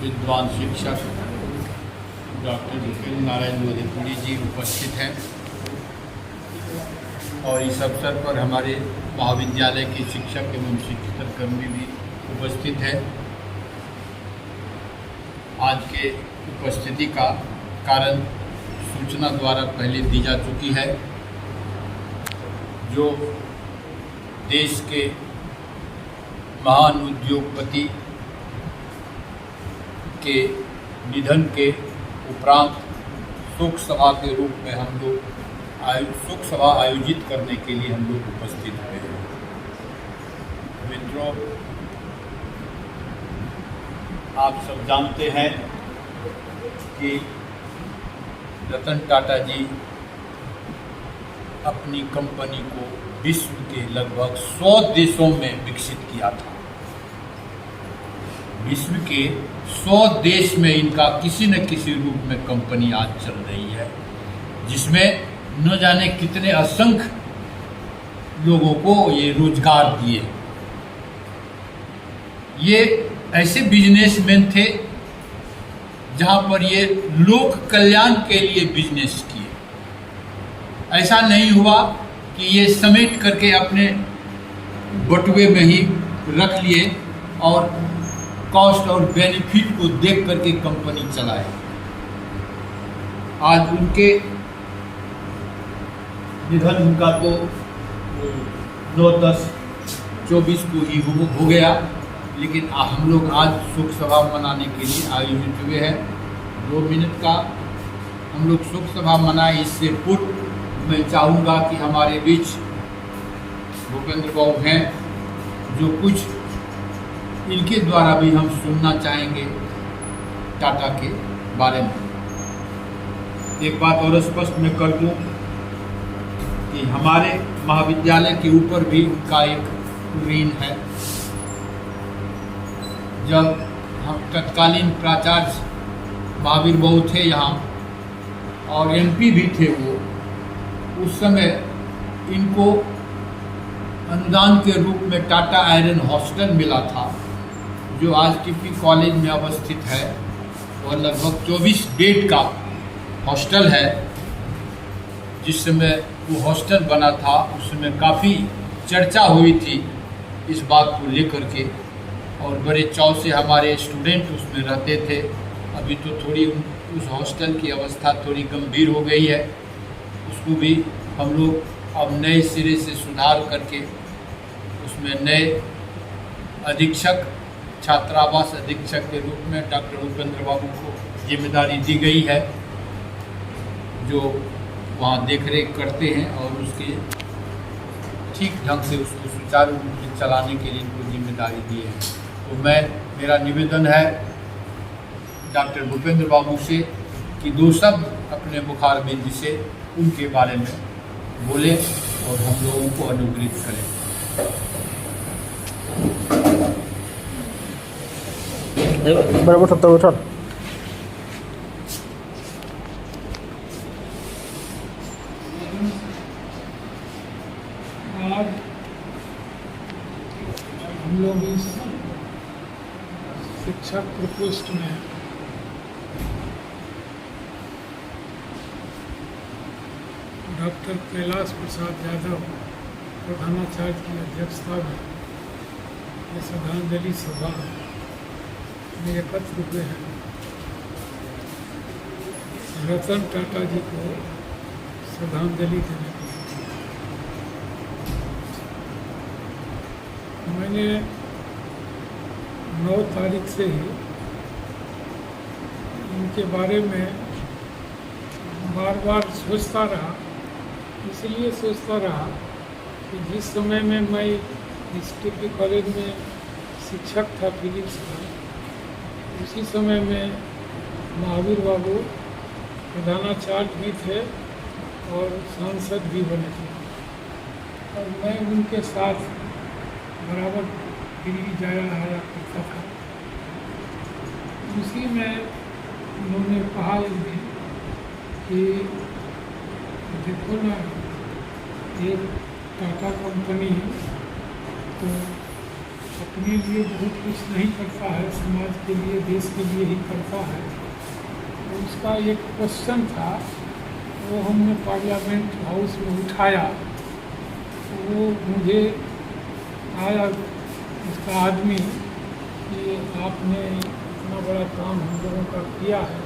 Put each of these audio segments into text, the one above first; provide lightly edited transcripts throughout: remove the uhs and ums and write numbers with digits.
विद्वान शिक्षक डॉक्टर भूपेंद्र नारायण लोधीपुरी जी उपस्थित हैं और इस अवसर पर हमारे महाविद्यालय के शिक्षक एवं शिक्षक कर्मी भी उपस्थित हैं। आज के उपस्थिति का कारण सूचना द्वारा पहले दी जा चुकी है। जो देश के महान उद्योगपति के निधन के उपरांत शोक सभा के रूप में हम लोग शोक सभा आयोजित करने के लिए हम लोग उपस्थित हुए हैं। मित्रों, आप सब जानते हैं कि रतन टाटा जी अपनी कंपनी को विश्व के लगभग 100 देशों में विकसित किया था। विश्व के 100 देश में इनका किसी न किसी रूप में कंपनी आज चल रही है, जिसमें न जाने कितने असंख्य लोगों को ये रोजगार दिए। ये ऐसे बिजनेसमैन थे जहां पर ये लोक कल्याण के लिए बिजनेस किए। ऐसा नहीं हुआ कि ये समेट करके अपने बटुए में ही रख लिए और कॉस्ट और बेनिफिट को देख करके कंपनी चलाए। आज उनके निधन उनका तो 9/10/24 को ही हो गया, लेकिन हम लोग आज शोक सभा मनाने के लिए आयोजित हुए हैं। 2 मिनट का हम लोग शोक सभा मनाए। इससे पूर्व मैं चाहूँगा कि हमारे बीच भूपेंद्र बाबू हैं, जो कुछ इनके द्वारा भी हम सुनना चाहेंगे टाटा के बारे में। एक बात और स्पष्ट मैं कर दूं कि हमारे महाविद्यालय के ऊपर भी उनका एक ऋण है। जब हम तत्कालीन प्राचार्य महावीर बाबू थे यहाँ और एमपी भी थे वो, उस समय इनको अनुदान के रूप में टाटा आयरन हॉस्टल मिला था, जो आज टीपी कॉलेज में अवस्थित है और लगभग 24 बेड का हॉस्टल है। जिस समय वो हॉस्टल बना था उस समय काफ़ी चर्चा हुई थी इस बात को लेकर के, और बड़े चाव से हमारे स्टूडेंट उसमें रहते थे। अभी तो थोड़ी उस हॉस्टल की अवस्था थोड़ी गंभीर हो गई है, उसको भी हम लोग अब नए सिरे से सुधार करके उसमें नए अधीक्षक, छात्रावास अधीक्षक के रूप में डॉक्टर भूपेंद्र बाबू को जिम्मेदारी दी गई है, जो वहाँ देखरेख करते हैं और उसके ठीक ढंग से उसको सुचारू रूप से चलाने के लिए इनको जिम्मेदारी दी है। तो मेरा निवेदन है डॉक्टर भूपेंद्र बाबू से कि 2 शब्द अपने मुखारबिंद से उनके बारे में बोले और हम लोगों को अनुग्रहित करें। बराबर सकता हो सर। आज हम लोग इस शिक्षक प्रकोष्ठ में डॉक्टर कैलाश प्रसाद यादव प्रधानाचार्य की अध्यक्षता में ये श्रद्धांजलि सभा में एकत्र हुए हैं। रतन टाटा जी को श्रद्धांजलि देने के लिए मैंने 9 तारीख से ही इनके बारे में बार बार सोचता रहा। इसलिए सोचता रहा कि जिस समय में मैं इस टीपी कॉलेज में शिक्षक था फिजिक्स का, उसी समय में महावीर बाबू प्रधानाचार्य भी थे और सांसद भी बने थे, और मैं उनके साथ बराबर दिल्ली जाया आया करता था। उसी में उन्होंने कहा एक दिन कि देखो ना, एक टाटा कंपनी तो अपने लिए बहुत कुछ नहीं करता है, समाज के लिए, देश के लिए ही करता है। तो उसका एक क्वेश्चन था, वो हमने पार्लियामेंट हाउस में उठाया। तो वो मुझे आया उसका आदमी कि आपने इतना बड़ा काम हम लोगों का किया है,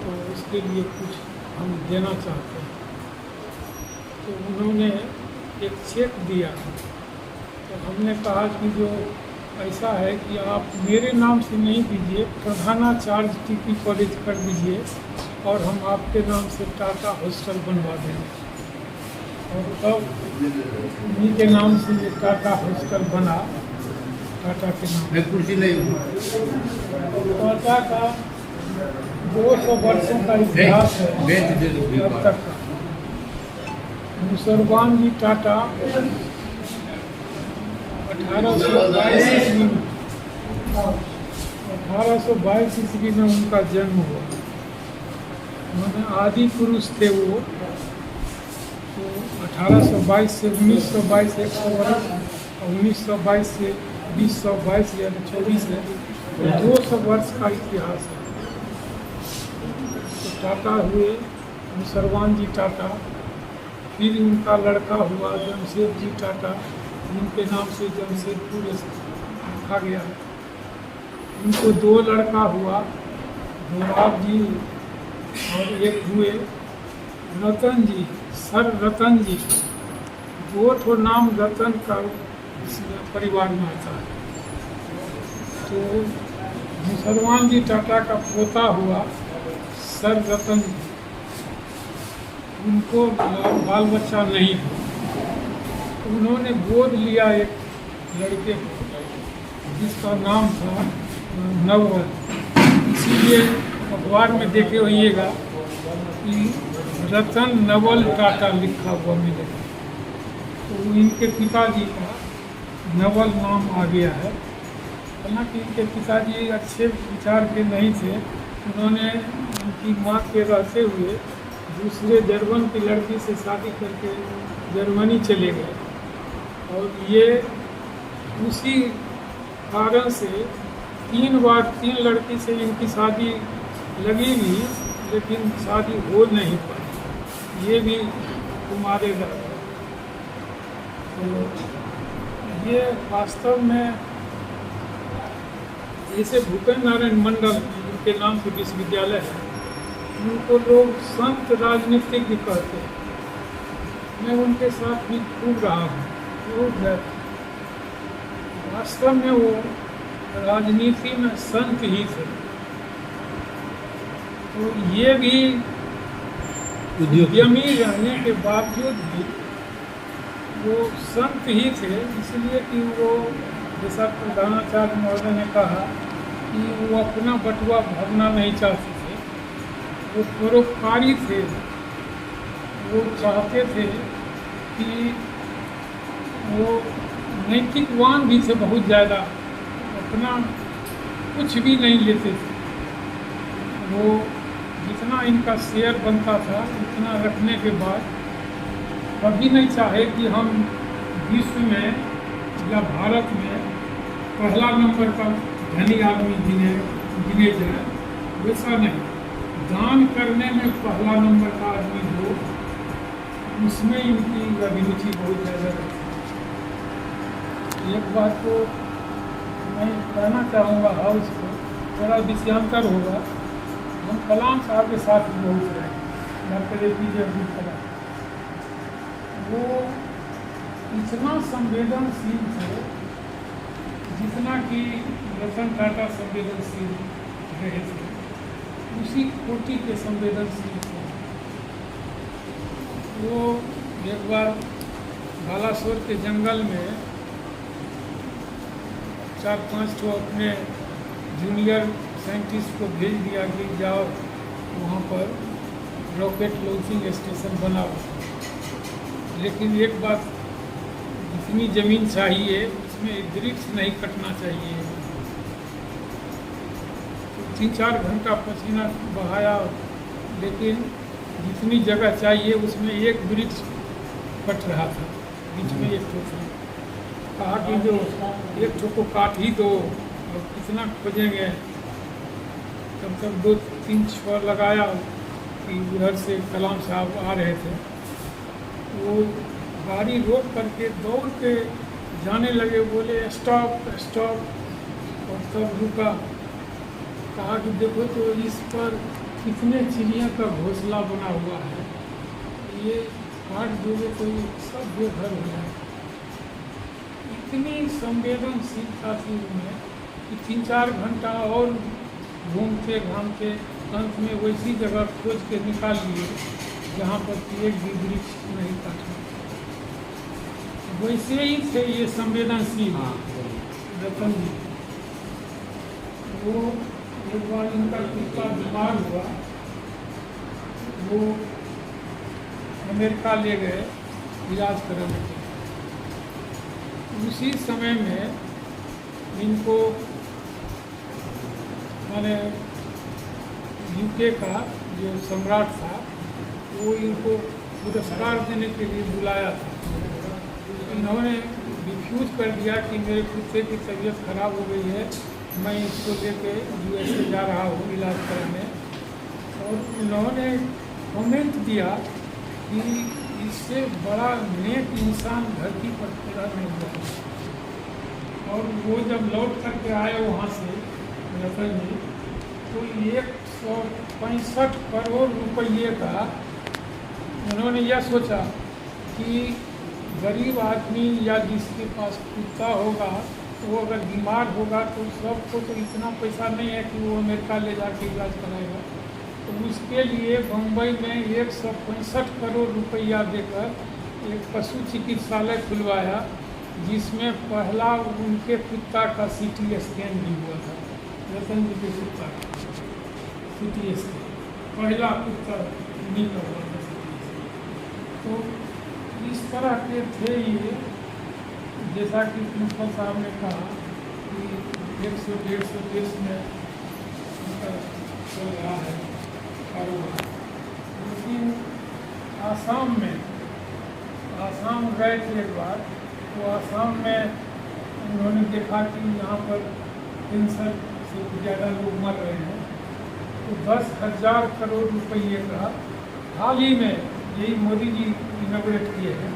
तो उसके लिए कुछ हम देना चाहते हैं। तो उन्होंने एक चेक दिया। तो हमने कहा कि जो ऐसा है कि आप मेरे नाम से नहीं दीजिए, प्रधानाचार्य टीपी कॉलेज कर दीजिए और हम आपके नाम से टाटा हॉस्टल बनवा देंगे। और तब उन्हीं के नाम से ये टाटा हॉस्टल बना, टाटा के नाम। एक कुर्सी नहीं टाटा का 200 वर्षों का इतिहास है बेंच दे दो अब तक का। मुसलमान जी टाटा 1822 ईस्वी में उनका जन्म हुआ। उन्होंने आदि पुरुष थे वो। तो 1822 से 1922 100 वर्ष और 1922 से 2022 यानी 24 है, 200 वर्ष का इतिहास है। तो टाटा हुए मुसलमान जी टाटा, फिर उनका लड़का हुआ जमशेद जी टाटा, जिनके नाम से जमशेदपुर रखा गया है। उनको 2 लड़का हुआ, दोराब जी और एक हुए रतन जी, सर रतन जी। 2 ठो नाम रतन का इसमें परिवार में आता है। तो मुसलमान जी टाटा का पोता हुआ सर रतन जी। उनको बाल बच्चा नहीं है। उन्होंने गोद लिया एक लड़के को जिसका नाम था नवल। इसीलिए अखबार में देखे होइएगा कि रतन नवल टाटा लिखा हुआ मिलेगा। तो इनके पिताजी का नवल नाम आ गया है। हालांकि इनके पिताजी अच्छे विचार के नहीं थे। उन्होंने उनकी माँ के रहते हुए दूसरे जर्मन की लड़की से शादी करके जर्मनी चले गए। और ये उसी कारण से 3 बार 3 लड़की से इनकी शादी लगी भी, लेकिन शादी हो नहीं पाई। ये भी कुमारे रह गए। तो ये वास्तव में जैसे भूपेंद्र नारायण मंडल उनके नाम से विश्वविद्यालय है, उनको लोग संत राजनीतिज्ञ कहते हैं। मैं उनके साथ भी खूब रहा हूँ। वास्तव में वो राजनीति में संत ही थे। तो ये भी उद्यमी रहने के बावजूद भी वो संत ही थे, इसलिए कि वो जैसा प्रधानाचार्य महोदय ने कहा कि वो अपना बटुआ भरना नहीं चाहते थे। वो परोपकारी थे। वो चाहते थे कि वो नैतिकवान भी थे बहुत ज़्यादा, अपना कुछ भी नहीं लेते थे। वो जितना इनका शेयर बनता था उतना रखने के बाद कभी नहीं चाहे कि हम विश्व में या भारत में पहला नंबर का धनी आदमी गिने जाए, वैसा नहीं। दान करने में पहला नंबर का आदमी हो, उसमें इनकी अभिरुचि बहुत ज़्यादा रहती है। एक बात तो मैं कहना चाहूँगा हाउस को, थोड़ा विषयांतर होगा। हम कलाम साहब के साथ भी बहुत रहे, डॉक्टर APJ अब्दुल कलाम। वो इतना संवेदनशील थे जितना कि रतन टाटा संवेदनशील रहे थे, उसी कोटि के संवेदनशील थे। वो एक बार बालासोर के जंगल में 4-5 तो अपने जूनियर साइंटिस्ट को भेज दिया कि जाओ वहाँ पर रॉकेट लॉन्चिंग स्टेशन बनाओ। लेकिन एक बात, जितनी ज़मीन चाहिए उसमें वृक्ष नहीं कटना चाहिए। 3-4 घंटा पसीना बहाया, लेकिन जितनी जगह चाहिए उसमें एक वृक्ष कट रहा था, बीच में एक टोकरी। कहा कि जो एक ठो को काट ही दो, और कितना खोजेंगे। तब तक 2-3 छुआ लगाया कि उधर से कलाम साहब आ रहे थे। वो गाड़ी रोक करके दौड़ के जाने लगे, बोले स्टॉप स्टॉप, और तब रुका। कहा कि देखो तो इस पर कितने चिड़िया का घोंसला बना हुआ है, ये काट दोगे तो ये सब बेघर हो जाए। इतनी संवेदनशीलता थी उनमें कि 3-4 घंटा और घूमते घामते अंत में वैसी जगह खोज के निकाल लिए जहाँ पर कि एक भी वृक्ष नहीं काटा। वैसे ही थे ये संवेदनशील रतन जी। वो एक बार इनका कुत्ता बीमार हुआ, वो अमेरिका ले गए इलाज कराने के। उसी समय में इनको माने यूके का जो सम्राट था वो इनको पुरस्कार देने के लिए बुलाया था। इन्होंने रिफ्यूज कर दिया कि मेरे कुत्ते की तबीयत खराब हो गई है, मैं इसको लेके USA जा रहा हूँ इलाज कराने। और उन्होंने कमेंट दिया कि इससे बड़ा नेक इंसान धरती पर पैदा नहीं हुआ। और वो जब लौट करके आए वहाँ से रतन जी, तो 165 करोड़ रुपये का उन्होंने यह सोचा कि गरीब आदमी या जिसके पास कुत्ता होगा वो अगर बीमार होगा तो सबको तो इतना पैसा नहीं है कि वो अमेरिका ले जाके इलाज कराएगा। तो उसके लिए बम्बई में 165 करोड़ रुपया देकर एक पशु चिकित्सालय खुलवाया, जिसमें पहला उनके कुत्ता का CT स्कैन भी हुआ था। रतन जी के कुत्ता का CT स्कैन पहला कुत्ता नहीं करवा था। तो इस तरह के थे ये, जैसा कि प्रिंसिपल साहब ने कहा कि 100-150 देश में उनका चल रहा है कारोबार। लेकिन आसाम गए थे एक बार, तो आसाम में उन्होंने देखा कि यहाँ पर कैंसर से ज़्यादा लोग मर रहे हैं। तो 10,000 करोड़ रुपये का हाल ही में यही मोदी जी इनॉग्रेट किए हैं,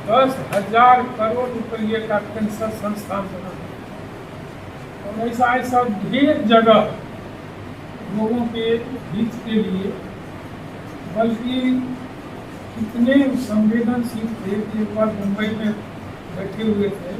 10,000 करोड़ रुपये का कैंसर संस्थान बना है। और ऐसा ढेर जगह लोगों के हित के लिए, बल्कि कितने संवेदनशील थे कि एक बार मुंबई में बैठे हुए थे,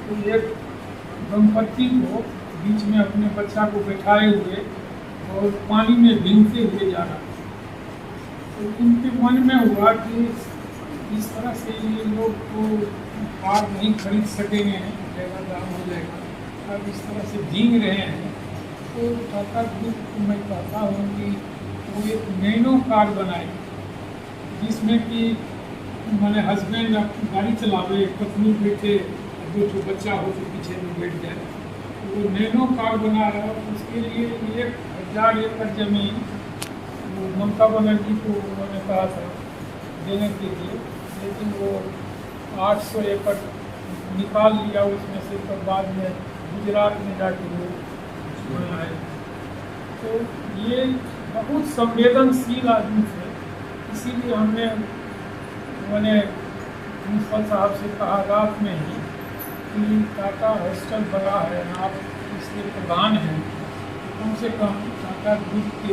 तो एक दंपत्ति को बीच में अपने बच्चा को बैठाए हुए और पानी में भीगते हुए जा रहा। तो उनके मन में हुआ कि इस तरह से ये लोग तो कार नहीं खरीद सकेंगे, ज़्यादा दाम हो जाएगा, अब इस तरह से भीग रहे हैं। तो टाटा ग्रुप को मैं कहता हूँ कि वो एक नैनो कार बनाए, जिसमें कि मैंने हस्बैंड गाड़ी चलावे, पत्नी बैठे, 2 बच्चा हो तो पीछे में बैठ जाए। तो वो नैनो कार बना रहा है। उसके लिए 1,000 एकड़ जमीन ममता बनर्जी को उन्होंने कहा था देने के लिए, लेकिन वो 800 एकड़ निकाल लिया उसमें से। तो बाद में गुजरात में जाके वो बनाए। तो ये बहुत संवेदनशील आदमी थे, इसीलिए उन्होंने प्रिंसिपल साहब से कहा रात में ही कि टाटा हॉस्टल बना है, आप इसके प्रधान हैं, कम से कम टाटा ग्रुप के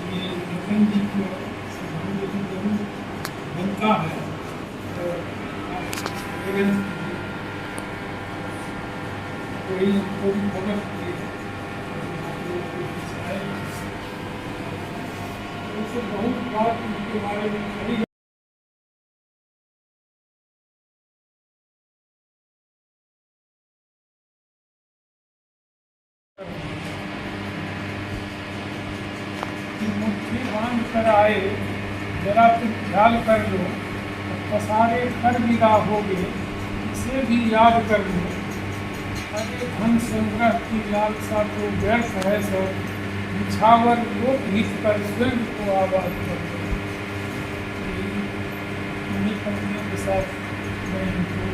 ये रतन जी को जरूर बनता है। तो कोई खबर बहुत बात के बारे में कही। मुट्ठी बांध कर आए, जरा तुम ख्याल कर लो, पसारे कर गिरा होगे, इसे भी याद कर लो। अरे धन संग्रह की लालसा तो व्यर्थ है सब, निछावर लोक हित कर स्वयं को आबाद कर लो। इन्हीं कंपनियों के साथ मैं इनको